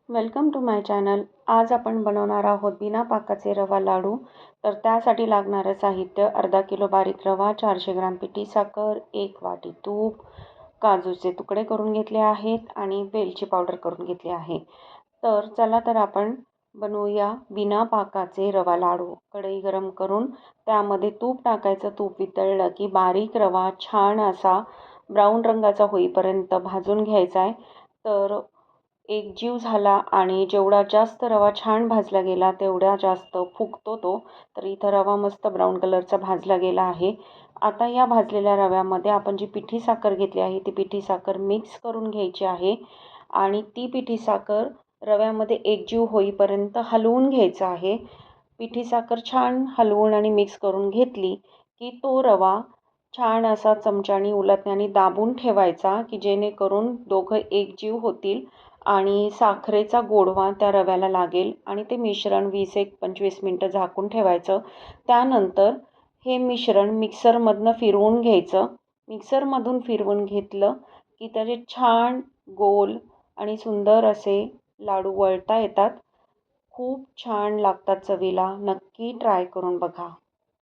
Welcome to my channel. आज आपण बनवणार आहोत बिना पाकाचे रवा लाडू। तर त्यासाठी लागणारं साहित्य: अर्धा किलो बारीक रवा, 400 ग्राम पिठी साखर, 1 वाटी तूप, काजूचे तुकडे करून घेतले आहेत आणि वेलची पावडर करून घेतली आहे। तर चला तर आपण बनवूया बिना पाकाचे रवा लाडू। कढई गरम करून त्यामध्ये तूप टाकायचं। तूप वितळलं की बारीक रवा छान असा ब्राऊन रंगाचा होईपर्यंत भाजून घ्यायचा आहे। तर एकजीव झाला आणि जेवढा जास्त रवा छान भाजला गेला तेवढा जास्त फुगतो तो। तर इथं रवा मस्त ब्राऊन कलरचा भाजला गेला आहे। आता या भाजलेल्या रव्यामध्ये आपण जी पिठी साखर घेतली आहे ती पिठी साखर मिक्स करून घ्यायची आहे आणि ती पिठी साखर रव्यामध्ये एकजीव होईपर्यंत हलवून घ्यायचं आहे। पिठी साखर छान हलवून आणि मिक्स करून घेतली की तो रवा छान असा चमच्याने उलटण्याने दाबून ठेवायचा की जेणेकरून दोघं एकजीव होतील आणि साखरेचा गोडवा त्या रव्याला लागेल आणि ते मिश्रण 20-25 मिनटं झाकून ठेवायचं। त्यानंतर हे मिश्रण मिक्सरमधनं फिरवून घ्यायचं। मिक्सरमधून फिरवून घेतलं की त्याचे छान गोल आणि सुंदर असे लाडू वळता येतात। खूप छान लागतात चवीला। नक्की ट्राय करून बघा।